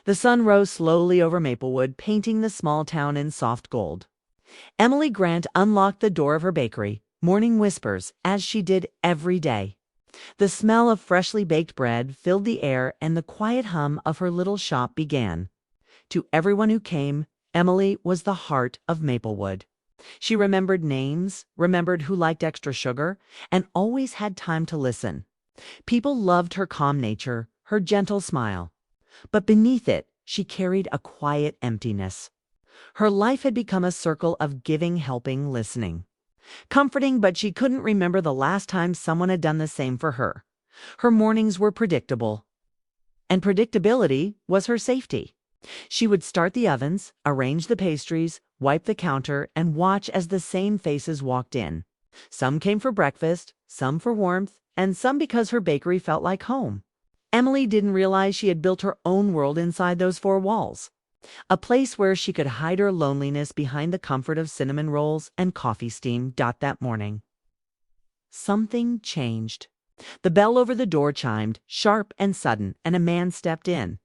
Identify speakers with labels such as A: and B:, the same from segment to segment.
A: The sun rose slowly over Maplewood, painting the small town in soft gold. Emily Grant unlocked the door of her bakery, Morning Whispers, as she did every day. The smell of freshly baked bread filled the air, and the quiet hum of her little shop began. To everyone who came, Emily was the heart of Maplewood. She remembered names, remembered who liked extra sugar, and always had time to listen. People loved her calm nature, her gentle smile. But beneath it, she carried a quiet emptiness. Her life had become a circle of giving, helping, listening. Comforting, but she couldn't remember the last time someone had done the same for her. Her mornings were predictable, and predictability was her safety. She would start the ovens, arrange the pastries, wipe the counter, and watch as the same faces walked in. Some came for breakfast, some for warmth, and some because her bakery felt like home. Emily didn't realize she had built her own world inside those four walls. A place where she could hide her loneliness behind the comfort of cinnamon rolls and coffee steam. That morning, something changed. The bell over the door chimed, sharp and sudden, and a man stepped in.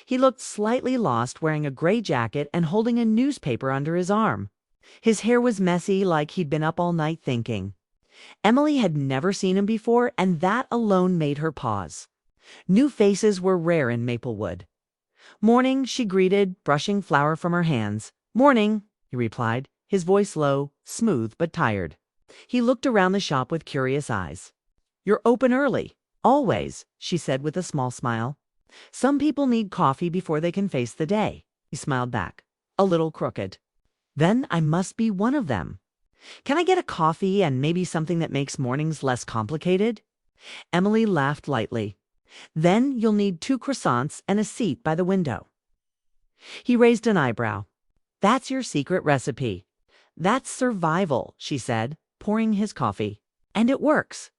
A: He looked slightly lost, wearing a gray jacket and holding a newspaper under his arm. His hair was messy, like he'd been up all night thinking. Emily had never seen him before, and that alone made her pause. New faces were rare in Maplewood. "Morning," she greeted, brushing flour from her hands. "Morning," he replied, his voice low, smooth but tired. He looked around the shop with curious eyes. "You're open early." "Always," she said with a small smile. "Some people need coffee before they can face the day." He smiled back, a little crooked. "Then I must be one of them. Can I get a coffee and maybe something that makes mornings less complicated?" Emily laughed lightly. "Then you'll need 2 croissants and a seat by the window." He raised an eyebrow. "That's your secret recipe." "That's survival," she said, pouring his coffee. "And it works."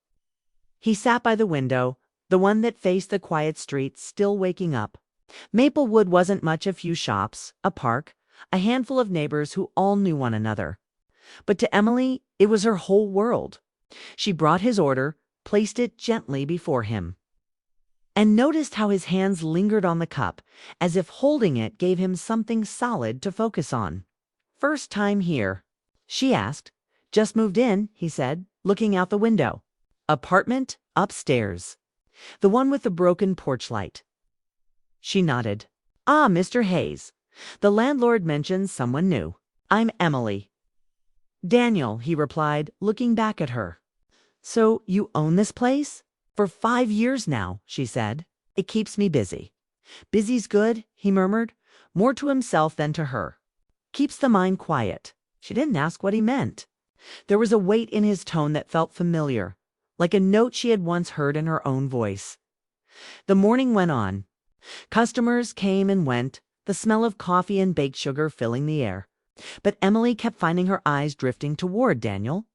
A: He sat by the window, the one that faced the quiet street, still waking up. Maplewood wasn't much. A few shops, a park, a handful of neighbors who all knew one another. But to Emily, it was her whole world. She brought his order, placed it gently before him, and noticed how his hands lingered on the cup, as if holding it gave him something solid to focus on. "First time here?" she asked. "Just moved in," he said, looking out the window. "Apartment upstairs. The one with the broken porch light." She nodded. "Ah, Mr. Hayes. The landlord mentioned someone new. I'm Emily." "Daniel," he replied, looking back at her. "So you own this place?" "For 5 years now," she said. "It keeps me busy." "Busy's good," he murmured, more to himself than to her. "Keeps the mind quiet." She didn't ask what he meant. There was a weight in his tone that felt familiar, like a note she had once heard in her own voice. The morning went on. Customers came and went, the smell of coffee and baked sugar filling the air. But Emily kept finding her eyes drifting toward Daniel.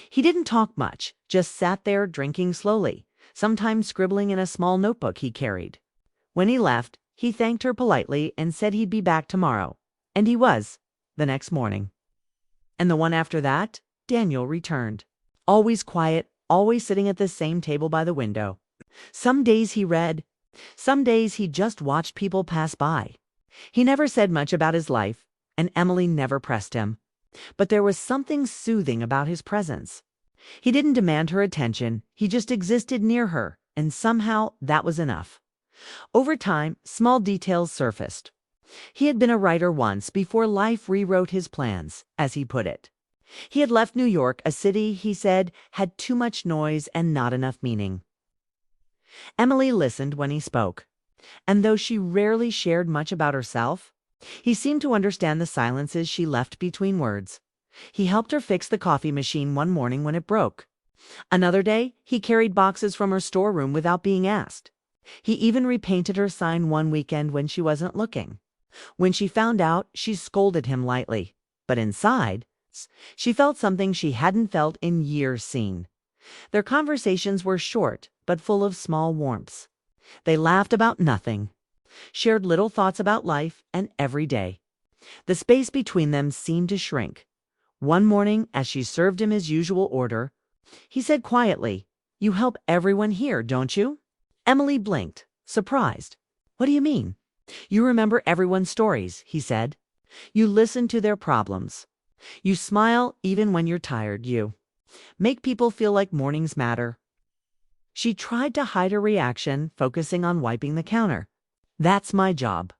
A: He didn't talk much, just sat there drinking slowly, sometimes scribbling in a small notebook he carried. When he left, he thanked her politely and said he'd be back tomorrow. And he was, the next morning. And the one after that, Daniel returned. Always quiet, always sitting at the same table by the window. Some days he read. Some days he just watched people pass by. He never said much about his life, and Emily never pressed him. But there was something soothing about his presence. He didn't demand her attention, he just existed near her, and somehow that was enough. Over time, small details surfaced. He had been a writer once, before life rewrote his plans, as he put it. He had left New York, a city, he said, had too much noise and not enough meaning. Emily listened when he spoke, and though she rarely shared much about herself, he seemed to understand the silences she left between words. He helped her fix the coffee machine one morning when it broke. Another day, he carried boxes from her storeroom without being asked. He even repainted her sign one weekend when she wasn't looking. When she found out, she scolded him lightly, but inside, she felt something she hadn't felt in years seen. Their conversations were short, but full of small warmths. They laughed about nothing, shared little thoughts about life and every day. The space between them seemed to shrink. One morning, as she served him his usual order, he said quietly, "You help everyone here, don't you?" Emily blinked, surprised. "What do you mean?" You remember everyone's stories, he said. You listen to their problems. You smile even when you're tired. You make people feel like mornings matter. She tried to hide her reaction, focusing on wiping the counter. That's my job.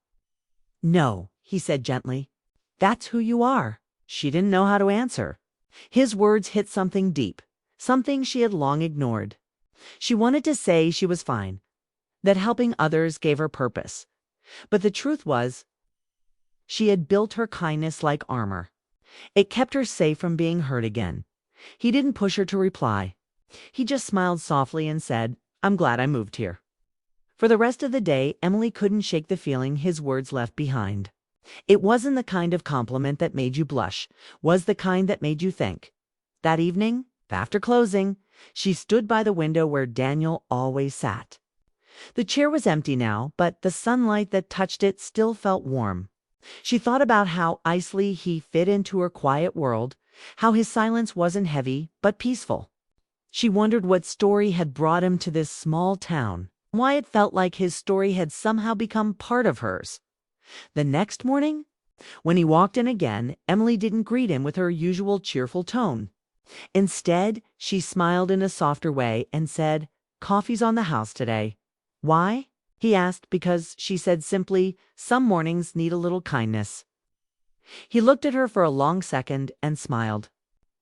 A: No, he said gently. That's who you are. She didn't know how to answer. His words hit something deep, something she had long ignored. She wanted to say she was fine, that helping others gave her purpose. But the truth was, she had built her kindness like armor. It kept her safe from being hurt again. He didn't push her to reply. He just smiled softly and said, I'm glad I moved here. For the rest of the day, Emily couldn't shake the feeling his words left behind. It wasn't the kind of compliment that made you blush, was the kind that made you think. That evening, after closing, she stood by the window where Daniel always sat. The chair was empty now, but the sunlight that touched it still felt warm. She thought about how icily he fit into her quiet world, how his silence wasn't heavy, but peaceful. She wondered what story had brought him to this small town, why it felt like his story had somehow become part of hers. The next morning, when he walked in again, Emily didn't greet him with her usual cheerful tone. Instead, she smiled in a softer way and said, Coffee's on the house today. Why? He asked, because she said simply, some mornings need a little kindness. He looked at her for a long second and smiled.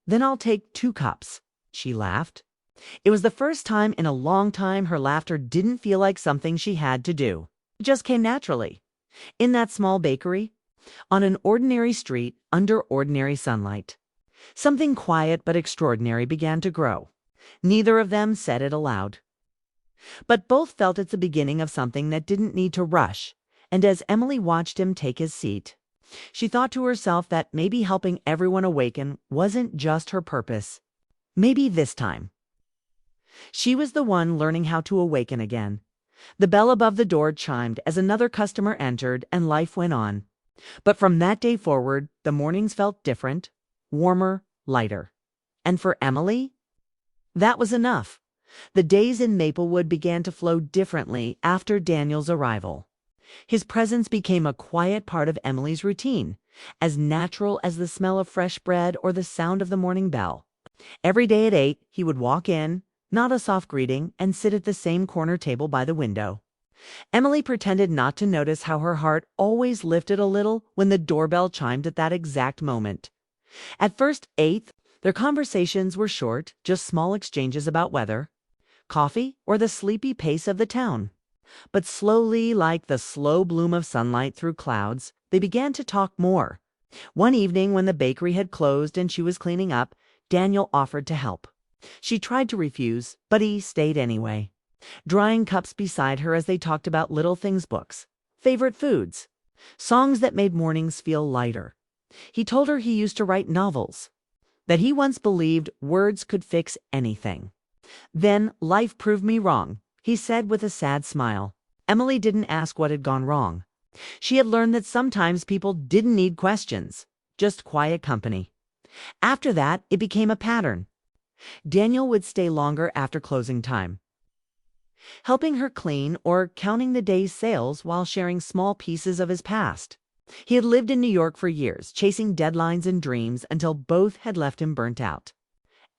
A: Then I'll take 2 cups. She laughed. It was the first time in a long time her laughter didn't feel like something she had to do. It just came naturally. In that small bakery, on an ordinary street, under ordinary sunlight. Something quiet but extraordinary began to grow. Neither of them said it aloud. But both felt it's the beginning of something that didn't need to rush, and as Emily watched him take his seat, she thought to herself that maybe helping everyone awaken wasn't just her purpose. Maybe this time she was the one learning how to awaken again. The bell above the door chimed as another customer entered, and life went on. But from that day forward, the mornings felt different, warmer, lighter. And for Emily, that was enough. The days in Maplewood began to flow differently after Daniel's arrival. His presence became a quiet part of Emily's routine, as natural as the smell of fresh bread or the sound of the morning bell. Every day at 8, he would walk in, nod a soft greeting, and sit at the same corner table by the window. Emily pretended not to notice how her heart always lifted a little when the doorbell chimed at that exact moment. At first, 8th, their conversations were short, just small exchanges about weather, coffee, or the sleepy pace of the town. But slowly, like the slow bloom of sunlight through clouds, they began to talk more. One evening, when the bakery had closed and she was cleaning up, Daniel offered to help. She tried to refuse, but he stayed anyway, drying cups beside her as they talked about little things, books, favorite foods, songs that made mornings feel lighter. He told her he used to write novels, that he once believed words could fix anything. Then life proved me wrong, he said with a sad smile. Emily didn't ask what had gone wrong. She had learned that sometimes people didn't need questions, just quiet company. After that, it became a pattern. Daniel would stay longer after closing time, helping her clean or counting the day's sales while sharing small pieces of his past. He had lived in New York for years, chasing deadlines and dreams until both had left him burnt out.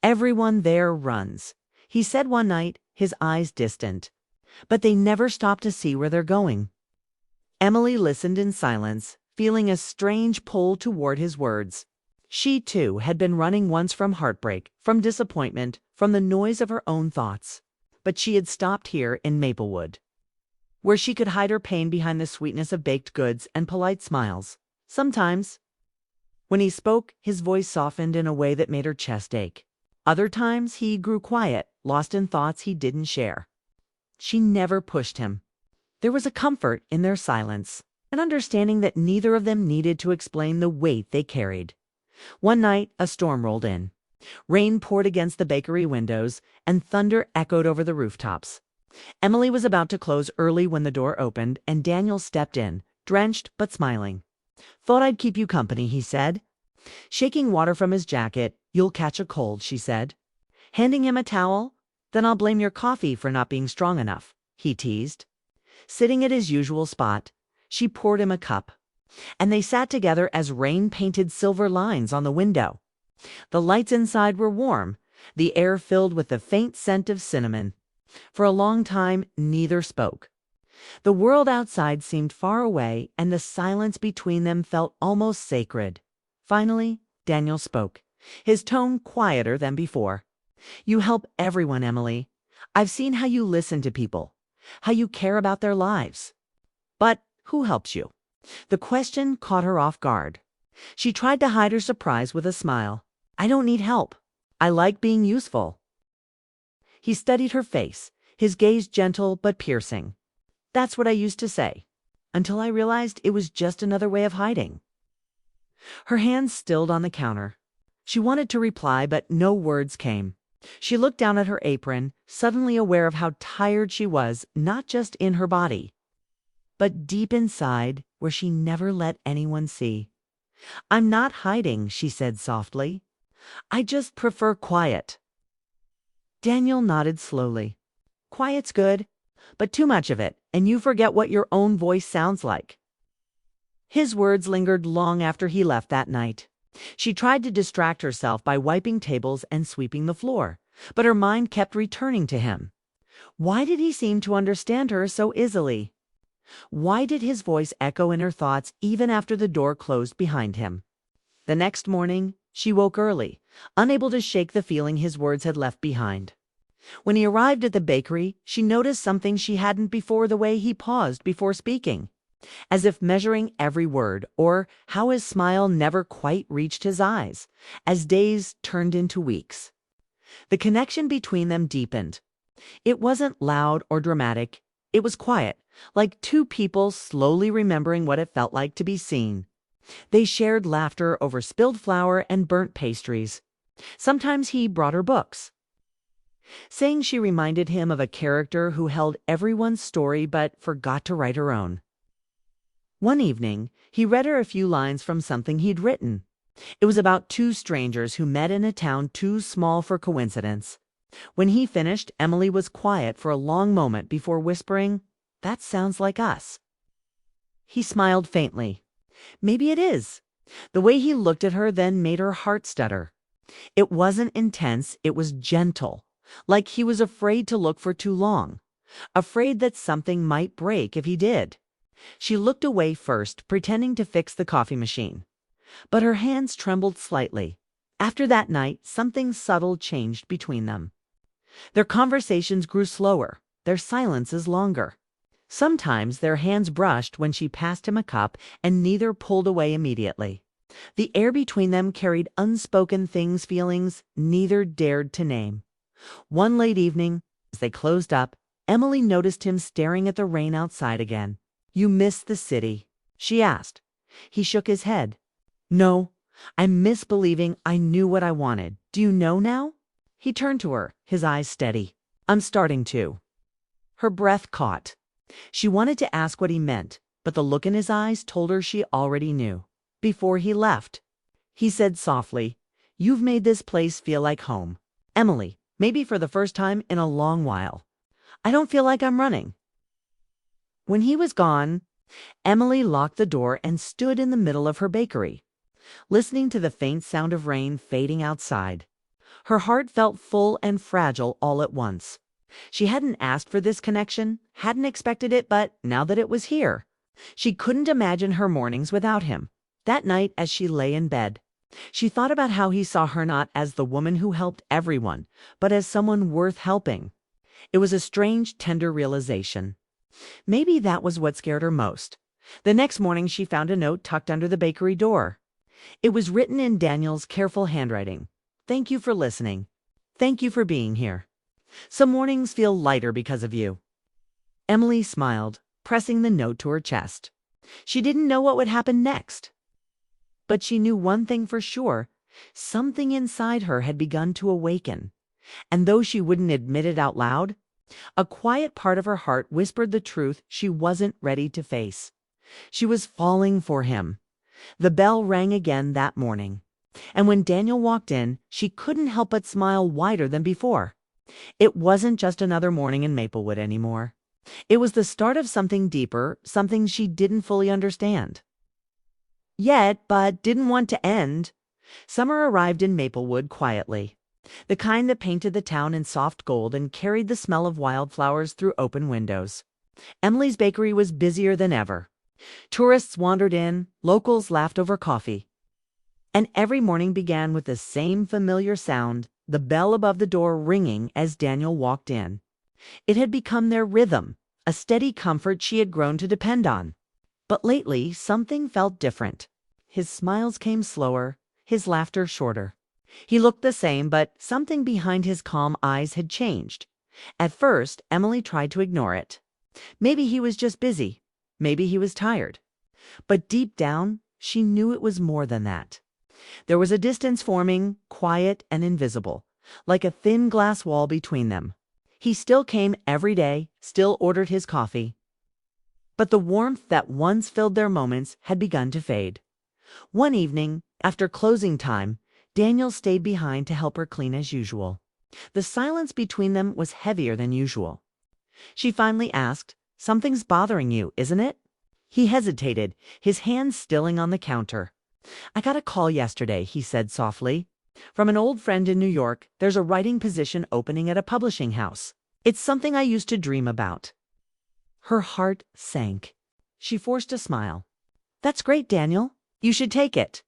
A: Everyone there runs, he said one night, his eyes distant, but they never stop to see where they're going. Emily listened in silence, feeling a strange pull toward his words. She, too, had been running once from heartbreak, from disappointment, from the noise of her own thoughts. But she had stopped here in Maplewood, where she could hide her pain behind the sweetness of baked goods and polite smiles. Sometimes, when he spoke, his voice softened in a way that made her chest ache. Other times, he grew quiet, lost in thoughts he didn't share. She never pushed him. There was a comfort in their silence, an understanding that neither of them needed to explain the weight they carried. One night, a storm rolled in. Rain poured against the bakery windows, and thunder echoed over the rooftops. Emily was about to close early when the door opened, and Daniel stepped in, drenched but smiling. "Thought I'd keep you company," he said. Shaking water from his jacket, "You'll catch a cold," she said. Handing him a towel, "Then I'll blame your coffee for not being strong enough," he teased. Sitting at his usual spot, She poured him a cup, and they sat together as rain painted silver lines on the window. The lights inside were warm, the air filled with the faint scent of cinnamon. For a long time, neither spoke. The world outside seemed far away, and the silence between them felt almost sacred. Finally, Daniel spoke, his tone quieter than before. "You help everyone, Emily. I've seen how you listen to people, how you care about their lives. But who helps you?" The question caught her off guard. She tried to hide her surprise with a smile. "I don't need help. I like being useful." He studied her face, his gaze gentle but piercing. "That's what I used to say, until I realized it was just another way of hiding." Her hands stilled on the counter. She wanted to reply, but no words came. She looked down at her apron, suddenly aware of how tired she was, not just in her body, but deep inside, where she never let anyone see. "I'm not hiding," she said softly. "I just prefer quiet." Daniel nodded slowly. "Quiet's good, but too much of it, and you forget what your own voice sounds like." His words lingered long after he left that night. She tried to distract herself by wiping tables and sweeping the floor, but her mind kept returning to him. Why did he seem to understand her so easily? Why did his voice echo in her thoughts even after the door closed behind him? The next morning, she woke early, unable to shake the feeling his words had left behind. When he arrived at the bakery, she noticed something she hadn't before: the way he paused before speaking, as if measuring every word, or how his smile never quite reached his eyes, as days turned into weeks. The connection between them deepened. It wasn't loud or dramatic. It was quiet, like two people slowly remembering what it felt like to be seen. They shared laughter over spilled flour and burnt pastries. Sometimes he brought her books, saying she reminded him of a character who held everyone's story but forgot to write her own. One evening, he read her a few lines from something he'd written. It was about two strangers who met in a town too small for coincidence. When he finished, Emily was quiet for a long moment before whispering, "That sounds like us." He smiled faintly. Maybe it is. The way he looked at her then made her heart stutter. It wasn't intense, it was gentle, like he was afraid to look for too long, afraid that something might break if he did. She looked away first, pretending to fix the coffee machine, but her hands trembled slightly. After that night, something subtle changed between them. Their conversations grew slower, their silences longer. Sometimes their hands brushed when she passed him a cup, and neither pulled away immediately. The air between them carried unspoken things, feelings neither dared to name. One late evening, as they closed up, Emily noticed him staring at the rain outside again. "You miss the city?" she asked. He shook his head. "No, I miss believing I knew what I wanted. Do you know now?" He turned to her, his eyes steady. "I'm starting to." Her breath caught. She wanted to ask what he meant, but the look in his eyes told her she already knew. Before he left, he said softly, "You've made this place feel like home, Emily, maybe for the first time in a long while. I don't feel like I'm running." When he was gone, Emily locked the door and stood in the middle of her bakery, listening to the faint sound of rain fading outside. Her heart felt full and fragile all at once. She hadn't asked for this connection, hadn't expected it, but now that it was here, she couldn't imagine her mornings without him. That night, as she lay in bed, she thought about how he saw her not as the woman who helped everyone, but as someone worth helping. It was a strange, tender realization. Maybe that was what scared her most. The next morning, she found a note tucked under the bakery door. It was written in Daniel's careful handwriting. "Thank you for listening. Thank you for being here. Some mornings feel lighter because of you." Emily smiled, pressing the note to her chest. She didn't know what would happen next, but she knew one thing for sure: something inside her had begun to awaken. And though she wouldn't admit it out loud, a quiet part of her heart whispered the truth she wasn't ready to face. She was falling for him. The bell rang again that morning, and when Daniel walked in, she couldn't help but smile wider than before. It wasn't just another morning in Maplewood anymore. It was the start of something deeper, something she didn't fully understand yet, but didn't want to end. Summer arrived in Maplewood quietly, the kind that painted the town in soft gold and carried the smell of wildflowers through open windows. Emily's bakery was busier than ever. Tourists wandered in, locals laughed over coffee. And every morning began with the same familiar sound, the bell above the door ringing as Daniel walked in. It had become their rhythm, a steady comfort she had grown to depend on. But lately, something felt different. His smiles came slower, his laughter shorter. He looked the same, but something behind his calm eyes had changed. At first, Emily tried to ignore it. Maybe he was just busy. Maybe he was tired. But deep down, she knew it was more than that. There was a distance forming, quiet and invisible, like a thin glass wall between them. He still came every day, still ordered his coffee. But the warmth that once filled their moments had begun to fade. One evening, after closing time, Daniel stayed behind to help her clean as usual. The silence between them was heavier than usual. She finally asked, "Something's bothering you, isn't it?" He hesitated, his hands stilling on the counter. "I got a call yesterday," he said softly. "From an old friend in New York. There's a writing position opening at a publishing house. It's something I used to dream about." Her heart sank. She forced a smile. "That's great, Daniel. You should take it."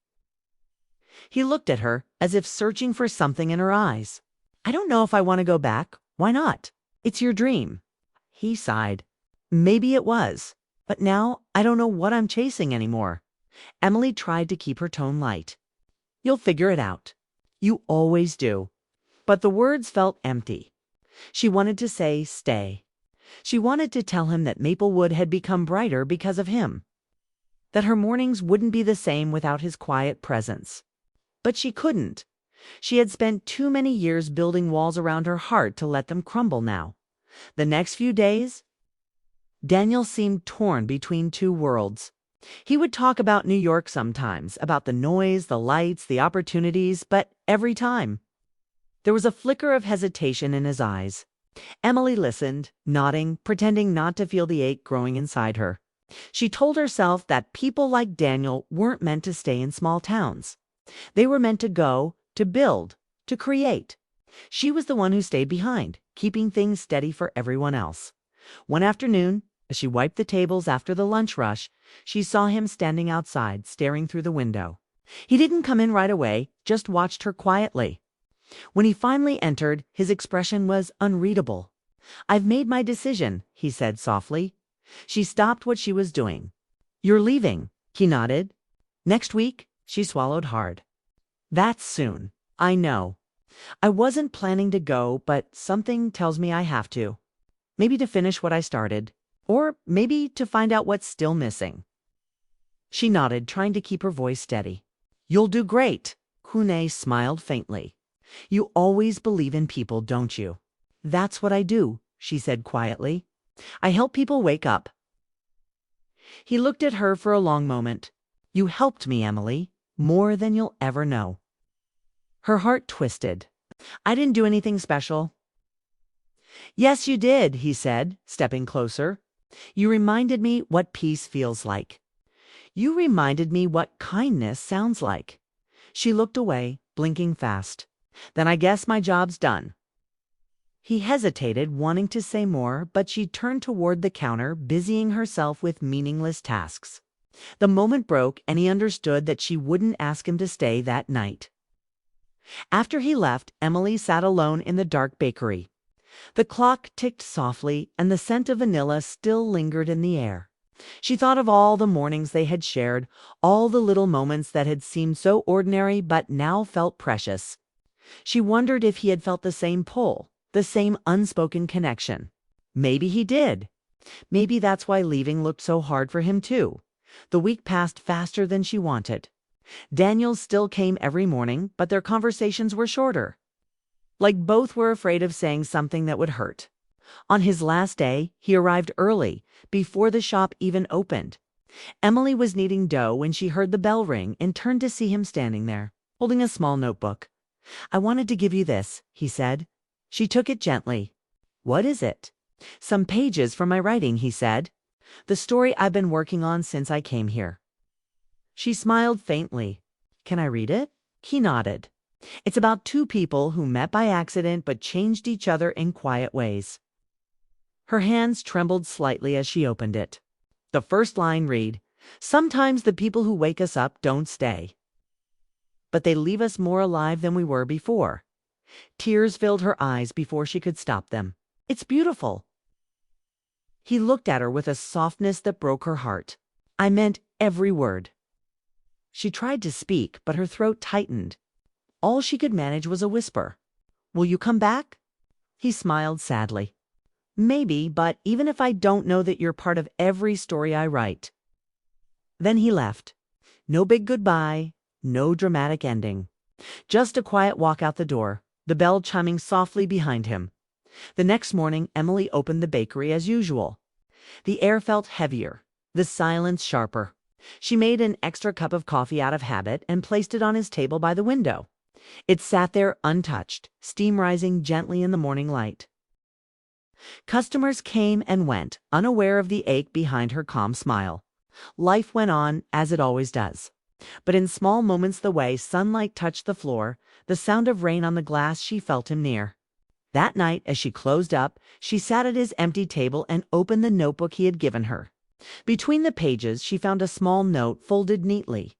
A: He looked at her as if searching for something in her eyes. "I don't know if I want to go back. Why not? It's your dream." He sighed. "Maybe it was. But now I don't know what I'm chasing anymore." Emily tried to keep her tone light. "You'll figure it out. You always do." But the words felt empty. She wanted to say, "Stay." She wanted to tell him that Maplewood had become brighter because of him, that her mornings wouldn't be the same without his quiet presence. But she couldn't. She had spent too many years building walls around her heart to let them crumble now. The next few days, Daniel seemed torn between two worlds. He would talk about New York sometimes, about the noise, the lights, the opportunities, but every time there was a flicker of hesitation in his eyes. Emily listened, nodding, pretending not to feel the ache growing inside her. She told herself that people like Daniel weren't meant to stay in small towns. They were meant to go, to build, to create. She was the one who stayed behind, keeping things steady for everyone else. One afternoon, as she wiped the tables after the lunch rush, she saw him standing outside, staring through the window. He didn't come in right away, just watched her quietly. When he finally entered, his expression was unreadable. "I've made my decision," he said softly. She stopped what she was doing. "You're leaving," he nodded. "Next week?" She swallowed hard. "That's soon. I know. I wasn't planning to go, but something tells me I have to. Maybe to finish what I started. Or maybe to find out what's still missing." She nodded, trying to keep her voice steady. "You'll do great." Kune smiled faintly. "You always believe in people, don't you?" "That's what I do," she said quietly. "I help people wake up." He looked at her for a long moment. "You helped me, Emily, more than you'll ever know." Her heart twisted. "I didn't do anything special." "Yes, you did," he said, stepping closer. "You reminded me what peace feels like. You reminded me what kindness sounds like." She looked away, blinking fast. "Then I guess my job's done." He hesitated, wanting to say more, but she turned toward the counter, busying herself with meaningless tasks. The moment broke, and he understood that she wouldn't ask him to stay that night. After he left, Emily sat alone in the dark bakery. The clock ticked softly, and the scent of vanilla still lingered in the air. She thought of all the mornings they had shared, all the little moments that had seemed so ordinary but now felt precious. She wondered if he had felt the same pull, the same unspoken connection. Maybe he did. Maybe that's why leaving looked so hard for him too. The week passed faster than she wanted. Daniel still came every morning, but their conversations were shorter. Like both were afraid of saying something that would hurt. On his last day, he arrived early, before the shop even opened. Emily was kneading dough when she heard the bell ring and turned to see him standing there, holding a small notebook. "I wanted to give you this," he said. She took it gently. "What is it?" "Some pages from my writing," he said. "The story I've been working on since I came here." She smiled faintly. "Can I read it?" He nodded. "It's about two people who met by accident but changed each other in quiet ways." Her hands trembled slightly as she opened it. The first line read, "Sometimes the people who wake us up don't stay, but they leave us more alive than we were before." Tears filled her eyes before she could stop them. "It's beautiful." He looked at her with a softness that broke her heart. "I meant every word." She tried to speak, but her throat tightened. All she could manage was a whisper. "Will you come back?" He smiled sadly. "Maybe, but even if I don't know that you're part of every story I write." Then he left. No big goodbye, no dramatic ending. Just a quiet walk out the door, the bell chiming softly behind him. The next morning, Emily opened the bakery as usual. The air felt heavier, the silence sharper. She made an extra cup of coffee out of habit and placed it on his table by the window. It sat there untouched, steam rising gently in the morning light. Customers came and went, unaware of the ache behind her calm smile. Life went on as it always does. But in small moments, the way sunlight touched the floor, the sound of rain on the glass, she felt him near. That night, as she closed up, she sat at his empty table and opened the notebook he had given her. Between the pages, she found a small note folded neatly.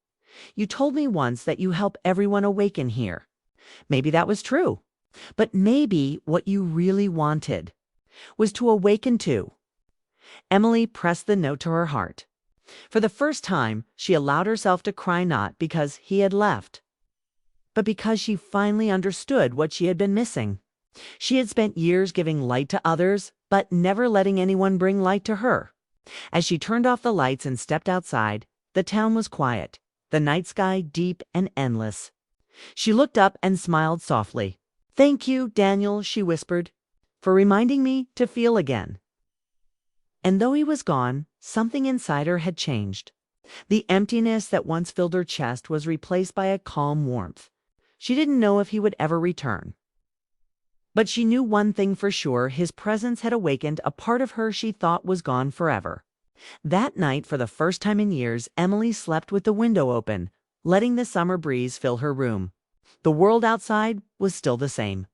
A: "You told me once that you help everyone awaken here." Maybe that was true. But maybe what you really wanted was to awaken too. Emily pressed the note to her heart. For the first time, she allowed herself to cry, not because he had left, but because she finally understood what she had been missing. She had spent years giving light to others, but never letting anyone bring light to her. As she turned off the lights and stepped outside, the town was quiet, the night sky deep and endless. She looked up and smiled softly. "Thank you, Daniel," she whispered, "for reminding me to feel again." And though he was gone, something inside her had changed. The emptiness that once filled her chest was replaced by a calm warmth. She didn't know if he would ever return, but she knew one thing for sure: his presence had awakened a part of her she thought was gone forever. That night, for the first time in years, Emily slept with the window open, letting the summer breeze fill her room. The world outside was still the same,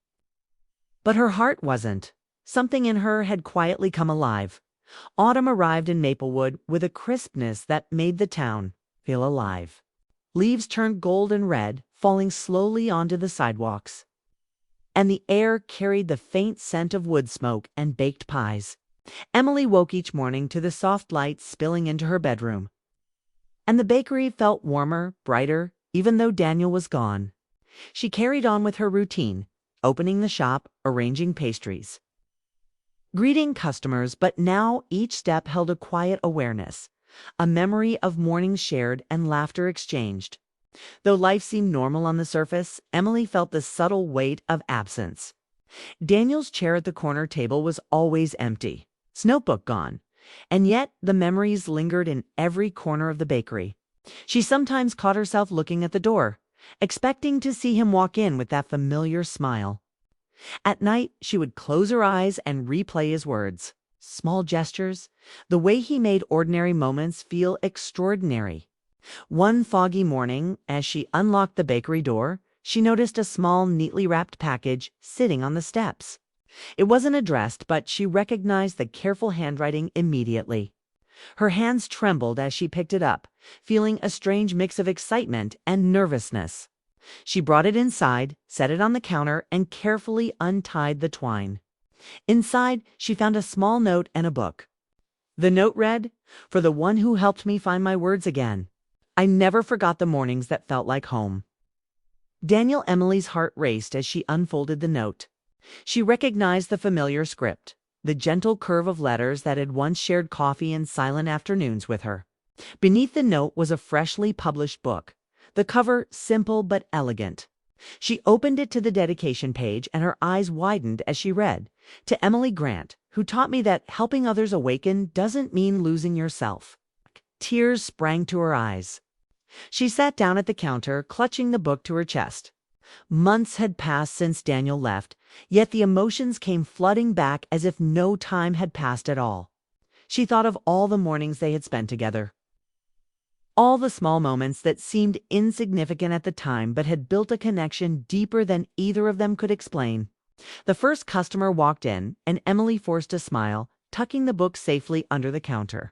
A: but her heart wasn't. Something in her had quietly come alive. Autumn arrived in Maplewood with a crispness that made the town feel alive. Leaves turned gold and red, falling slowly onto the sidewalks, and the air carried the faint scent of wood smoke and baked pies. Emily woke each morning to the soft light spilling into her bedroom, and the bakery felt warmer, brighter, even though Daniel was gone. She carried on with her routine, opening the shop, arranging pastries, greeting customers, but now each step held a quiet awareness, a memory of mornings shared and laughter exchanged. Though life seemed normal on the surface, Emily felt the subtle weight of absence. Daniel's chair at the corner table was always empty, his notebook gone, and yet the memories lingered in every corner of the bakery. She sometimes caught herself looking at the door, expecting to see him walk in with that familiar smile. At night, she would close her eyes and replay his words, small gestures, the way he made ordinary moments feel extraordinary. One foggy morning, as she unlocked the bakery door, she noticed a small, neatly wrapped package sitting on the steps. It wasn't addressed, but she recognized the careful handwriting immediately. Her hands trembled as she picked it up, feeling a strange mix of excitement and nervousness. She brought it inside, set it on the counter, and carefully untied the twine. Inside, she found a small note and a book. The note read, "For the one who helped me find my words again. I never forgot the mornings that felt like home." Emily's heart raced as she unfolded the note. She recognized the familiar script, the gentle curve of letters that had once shared coffee and silent afternoons with her. Beneath the note was a freshly published book, the cover simple but elegant. She opened it to the dedication page, and her eyes widened as she read, "To Emily Grant, who taught me that helping others awaken doesn't mean losing yourself." Tears sprang to her eyes. She sat down at the counter, clutching the book to her chest. Months had passed since Daniel left, yet the emotions came flooding back as if no time had passed at all. She thought of all the mornings they had spent together. All the small moments that seemed insignificant at the time but had built a connection deeper than either of them could explain. The first customer walked in, and Emily forced a smile, tucking the book safely under the counter.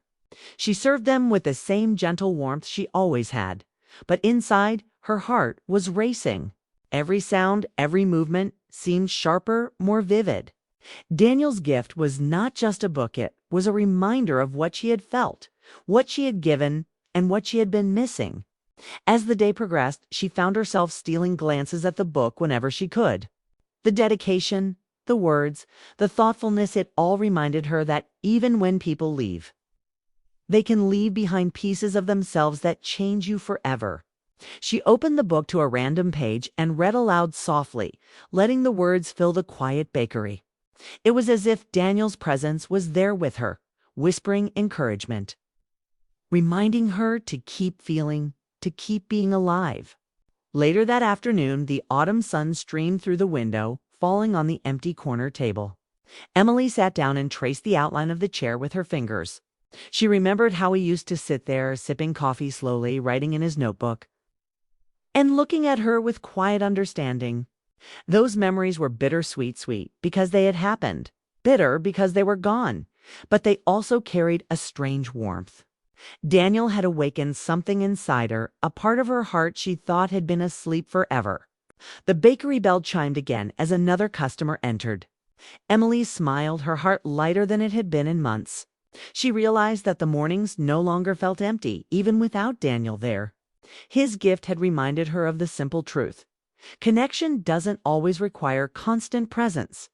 A: She served them with the same gentle warmth she always had, but inside, her heart was racing. Every sound, every movement seemed sharper, more vivid. Daniel's gift was not just a book, it was a reminder of what she had felt, what she had given, and what she had been missing. As the day progressed, she found herself stealing glances at the book whenever she could. The dedication, the words, the thoughtfulness, it all reminded her that even when people leave, they can leave behind pieces of themselves that change you forever. She opened the book to a random page and read aloud softly, letting the words fill the quiet bakery. It was as if Daniel's presence was there with her, whispering encouragement, reminding her to keep feeling, to keep being alive. Later that afternoon, the autumn sun streamed through the window, falling on the empty corner table. Emily sat down and traced the outline of the chair with her fingers. She remembered how he used to sit there, sipping coffee slowly, writing in his notebook, and looking at her with quiet understanding. Those memories were bittersweet sweet because they had happened, bitter because they were gone, but they also carried a strange warmth. Daniel had awakened something inside her, a part of her heart she thought had been asleep forever. The bakery bell chimed again as another customer entered. Emily smiled, her heart lighter than it had been in months. She realized that the mornings no longer felt empty, even without Daniel there. His gift had reminded her of the simple truth. Connection doesn't always require constant presence.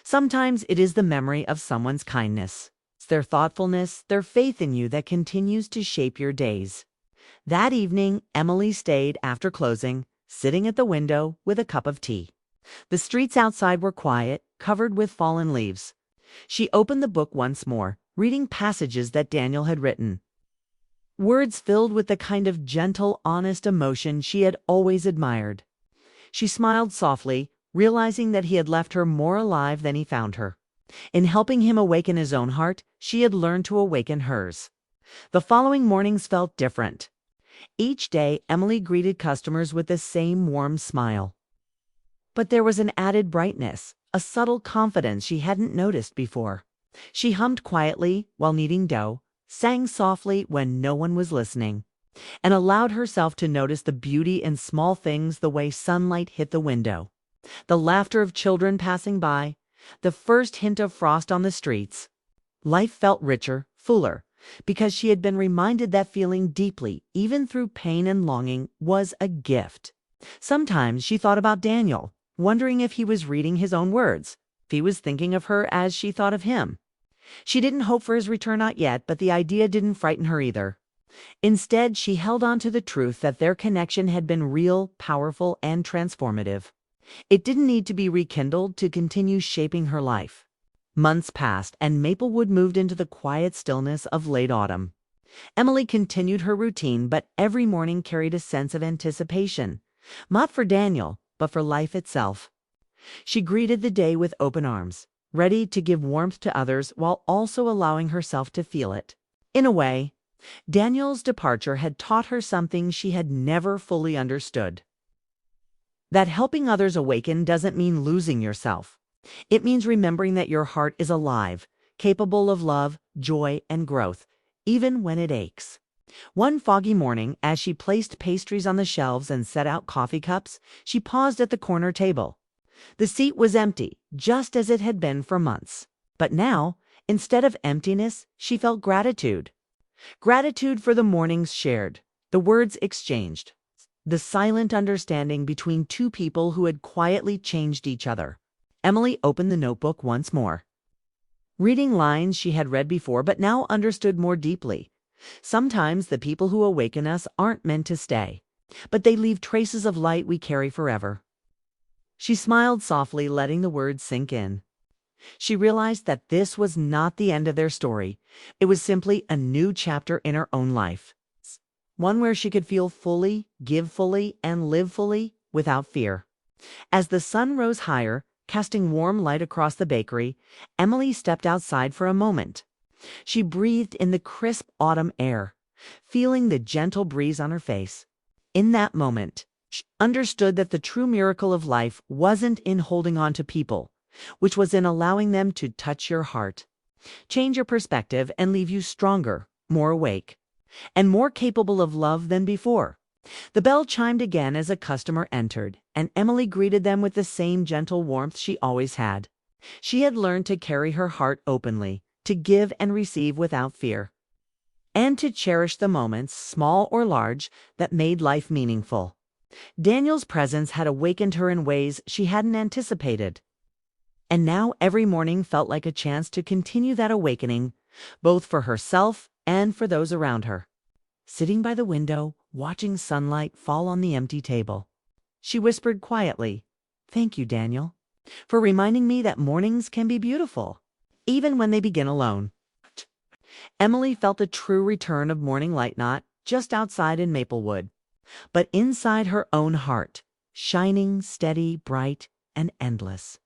A: Sometimes it is the memory of someone's kindness. It's their thoughtfulness, their faith in you that continues to shape your days. That evening, Emily stayed after closing, sitting at the window with a cup of tea. The streets outside were quiet, covered with fallen leaves. She opened the book once more, reading passages that Daniel had written. Words filled with the kind of gentle, honest emotion she had always admired. She smiled softly, realizing that he had left her more alive than he found her. In helping him awaken his own heart, she had learned to awaken hers. The following mornings felt different. Each day, Emily greeted customers with the same warm smile. But there was an added brightness, a subtle confidence she hadn't noticed before. She hummed quietly while kneading dough, sang softly when no one was listening, and allowed herself to notice the beauty in small things, the way sunlight hit the window, the laughter of children passing by, the first hint of frost on the streets. Life felt richer, fuller, because she had been reminded that feeling deeply, even through pain and longing, was a gift. Sometimes she thought about Daniel, wondering if he was reading his own words, if he was thinking of her as she thought of him. She didn't hope for his return, not yet, but the idea didn't frighten her either. Instead, she held on to the truth that their connection had been real, powerful, and transformative. It didn't need to be rekindled to continue shaping her life. Months passed, and Maplewood moved into the quiet stillness of late autumn. Emily continued her routine, but every morning carried a sense of anticipation, not for Daniel, but for life itself. She greeted the day with open arms, ready to give warmth to others while also allowing herself to feel it. In a way, Daniel's departure had taught her something she had never fully understood. That helping others awaken doesn't mean losing yourself. It means remembering that your heart is alive, capable of love, joy, and growth, even when it aches. One foggy morning, as she placed pastries on the shelves and set out coffee cups, she paused at the corner table. The seat was empty, just as it had been for months. But now, instead of emptiness, she felt gratitude. Gratitude for the mornings shared, the words exchanged, the silent understanding between two people who had quietly changed each other. Emily opened the notebook once more, reading lines she had read before but now understood more deeply. Sometimes the people who awaken us aren't meant to stay, but they leave traces of light we carry forever. She smiled softly, letting the words sink in. She realized that this was not the end of their story. It was simply a new chapter in her own life. One where she could feel fully, give fully, and live fully without fear. As the sun rose higher, casting warm light across the bakery, Emily stepped outside for a moment. She breathed in the crisp autumn air, feeling the gentle breeze on her face. In that moment, she understood that the true miracle of life wasn't in holding on to people, which was in allowing them to touch your heart, change your perspective, and leave you stronger, more awake, and more capable of love than before. The bell chimed again as a customer entered, and Emily greeted them with the same gentle warmth she always had. She had learned to carry her heart openly, to give and receive without fear, and to cherish the moments, small or large, that made life meaningful. Daniel's presence had awakened her in ways she hadn't anticipated, and now every morning felt like a chance to continue that awakening, both for herself and for those around her. Sitting by the window, watching sunlight fall on the empty table, she whispered quietly, "Thank you, Daniel, for reminding me that mornings can be beautiful, even when they begin alone." Emily felt the true return of morning light, not just outside in Maplewood, but inside her own heart, shining, steady, bright, and endless.